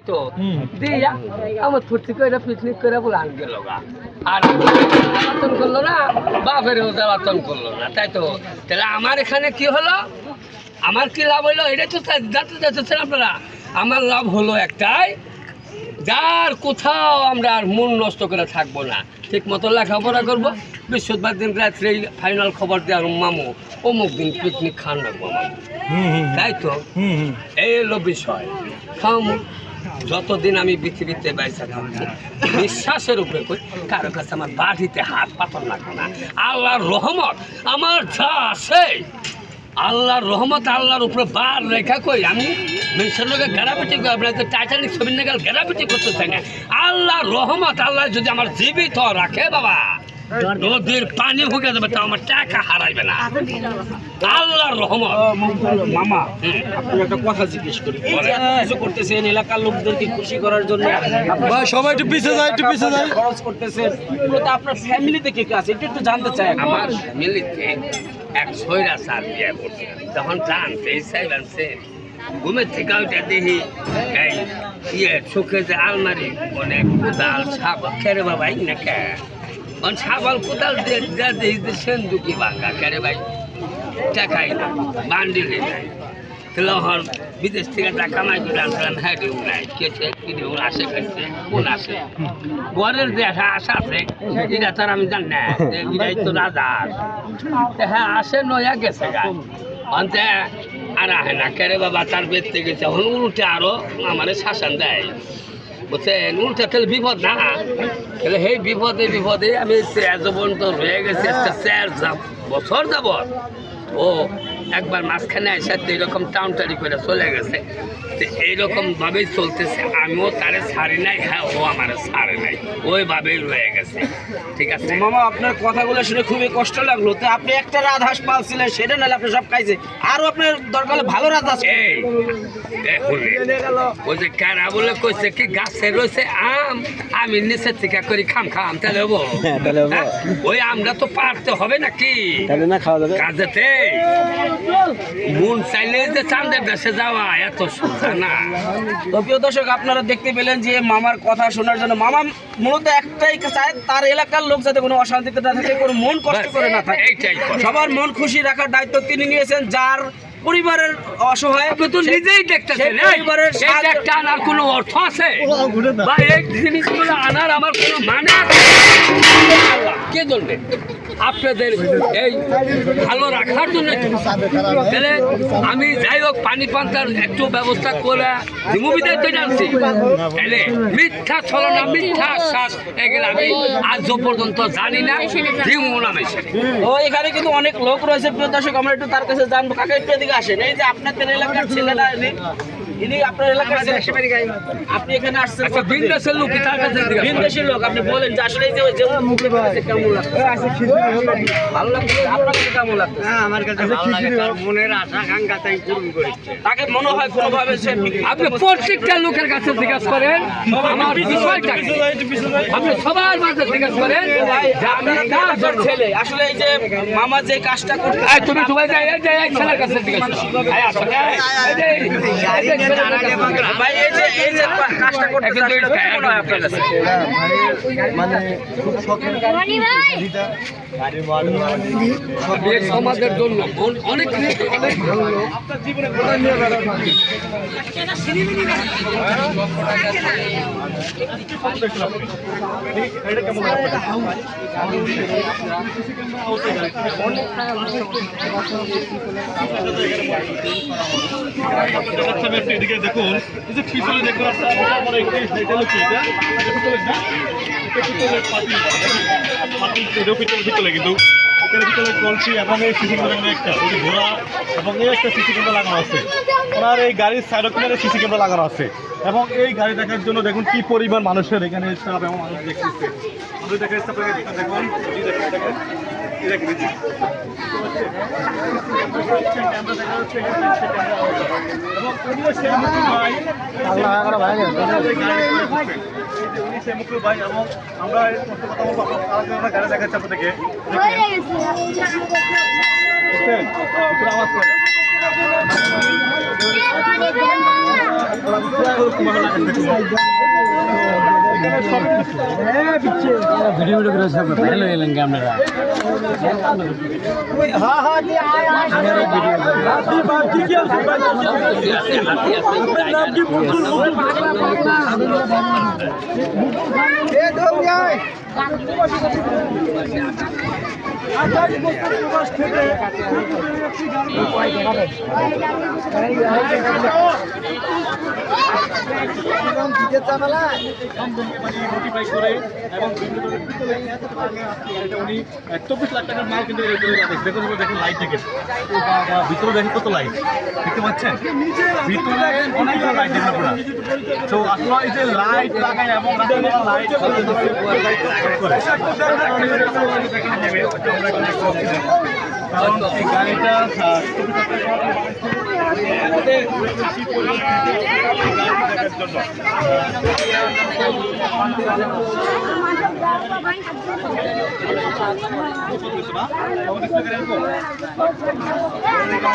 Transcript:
তো দিয়া আমার ফুর্তি করে পিকনিক করে বলে আন গেল আর জ্বালাতন করলো না বাপেরও জ্বালাতন করলো না তাই তো তাহলে আমার এখানে কি হলো আমার কি লাভ হলো এটাই তো জানতে চাচ্ছেন আপনারা আমার লাভ হলো একটাই যার কোথাও আমরা আর মন নষ্ট করে থাকবো না ঠিক মতো লেখাপড়া করবো বৃহস্পতিবার দিন রাত্রে ফাইনাল খবর দেওয়ার মামু অমুক দিন পিকনিক খান রাখবো তাই তো এই হলো বিষয় খামু যতদিন আমি পৃথিবীতে বাইসা থাকবো বিশ্বাসের উপরে কই কারো কাছে আমার বাড়িতে হাত পাথর লাগবে না আল্লাহর রহমত আমার যা আছে আল্লাহর রহমত আল্লাহর উপরে বার রেখা কই আমি মানুষের লোকে ঘেরাপিটি করি আপনার টাইটানিক ছবির নাগাল ঘেরাপিটি করতে চাই না আল্লাহর রহমত আল্লাহ যদি আমার জীবিত রাখে বাবা নদীর পানি হুকে যাবে তা আমার টাকা হারাইবে না আল্লাহর রহমত মামা আপনি একটা কথা জিজ্ঞেস করি কিছু করতেছেন এলাকার লোকদেরকে খুশি করার জন্য সবাই একটু পিছিয়ে যায় খরচ করতেছেন মূলত আপনার ফ্যামিলিতে কে কে আছে একটু জানতে চাই আমার ফ্যামিলিতে এক সৈরা সার বিয়ে করছে তখন জানতে চাইবেনছে ঘুমের থেকে ওইটা দেখি এই চোখে যে আলমারি অনেক কোদাল ছাগল খেরে বাবা না কে ছাগল কোদাল দিয়ে সেন্দুকি ভাঙ্গা খেরে ভাই টাকাই না বান্ডিলে নাই তখন বিদেশ থেকে টাকা মাই করে আনছিলাম হ্যাঁ রেউ নাই কেছে কি রেউ আসে খেয়েছে কোন আসে ঘরের যে আশা আছে এটা তার আমি জানি না এটাই তো রাজা হ্যাঁ আসে নয়া গেছে গা অন্তে আর আহে না কেরে বাবা তার বেরতে গেছে এখন উল্টে আরো আমার শাসন দেয় বুঝছেন উল্টে তাহলে বিপদ না তাহলে সেই বিপদে আমি জীবন তো রয়ে গেছি একটা 4 বছর যাবত ও একবার মাঝখানে এসে এইরকম টাউনটারি করে চলে গেছে তো এইরকমভাবেই চলতেছে আমিও তারে ছাড়ি নাই হ্যাঁ ও আমার ছাড়ে নাই ওইভাবেই রয়ে গেছে ঠিক আছে মামা আপনার কথাগুলো শুনে খুবই কষ্ট লাগলো তো আপনি একটা রাজহাঁস পালছিলেন সেটা নাহলে আপনি সব খাইছে আরও আপনার দরকার হলে ভালো রাজহাঁস এই ওই যে কারা বলে কইছে কি গাছে রয়েছে আম আমি নিচে থেকে করি খাম তাহলে হবো ওই আমরা তো পারতে হবে নাকি কাজেতে মন চাইলে যে চাঁদের দেশে যাওয়া এত সোজা না তো প্রিয় দর্শক আপনারা দেখতে পেলেন যে মামার কথা শোনার জন্য মামা মূলত একটাই চায় তার এলাকার লোক যাতে কোনো অশান্তিতে না থাকে কোনো মন কষ্ট করে না থাকে সবার মন খুশি রাখার দায়িত্ব তিনি নিয়েছেন যার পরিবারের অসহায় আপনি তো নিজেই দেখতেছেন পরিবারের একটা আনার কোনো অর্থ আছে বা এই জিনিসগুলো আনার আমার কোনো মানে আছে কে বলবে আপনাদের এই ভালো রাখার জন্য তাহলে আমি যাই হোক পানি পান্তার একটু ব্যবস্থা করে মুভিতে তো জানছি তাহলে মিথ্যা ছলনা মিথ্যা আশ্বাস এগুলো আমি আজ পর্যন্ত জানি না ও এখানে কিন্তু অনেক লোক রয়েছে প্রিয় দর্শক আমরা একটু তার কাছে জানবো কাকা একটু এদিকে আসেন এই যে আপনাদের এলাকার ছেলেরা ইনি আপনার এলাকার আপনি এখানে আসছেন বিদেশের লোক বিদেশের লোক আপনি বলেন যে আসলে এই যে কেমন লাগছে ভালো লাগছে আপনার কাছে কেমন লাগছে আমার কাছে ভালো লাগে তার মনের আশা আকাঙ্ক্ষা তাই পূরণ করেছে তাকে মনে হয় কোনোভাবে সে আপনি প্রত্যেকটা লোকের কাছে জিজ্ঞাসা করেন আমার বিষয়টা আপনি সবার মাঝে জিজ্ঞাসা করেন আপনার ছেলে আসলে এই যে মামা যে কাজটা করতে তুমি সবাই যাই ছেলের কাছে জিজ্ঞাসা ভাই এই যে কাজটা করতে মানে খুব শখের সমাজের জন্য অনেক ভালো আপনার জীবনে কোথায় নিয়ে এদিকে দেখুন এই যে পিছনে দেখুন পিতলে কিন্তু এখানে ভিতরে কলসি এবং এই সিসি ক্যামেরা একটা ওই ঘোড়া এবং এই একটা সিসি ক্যামেরা লাগানো আছে ওনার এই গাড়ির সাইডও কিনারে সিসি ক্যামেরা লাগানো আছে এবং এই গাড়ি দেখার জন্য দেখুন কি পরিমাণ মানুষের এখানে চাপ এবং মানুষ দেখতেছে দেখা যাচ্ছে আপনাকে দেখুন এই দেখেন, এই যে। ক্যামেরা দেখা যাচ্ছে, এখানে ক্যামেরা এবং উনিও সেই মুকুল ভাই, উনি সেই মুকুল ভাই এবং আমরা এর মধ্যে কথা বলবো। আমরা গাড়ি দেখাচ্ছি আপনাদেরকে, বুঝছেন? একটু আওয়াজ করে ভিডিও করে সব ভালো গেলেন ক্যামেরা নোটিফাই করে এবং উনি 24 লাখ টাকার মাল কিন্তু দেখুন, দেখুন লাইট দেখেন, ভিতরে দেখেন কত লাইট দেখতে পাচ্ছেন, ভিতরে অনেকগুলো লাইট দেখেন আপনারা। তো আসলে এই যে লাইট লাগায় এবং লাইট কারণ এই গাড়িটা জন্য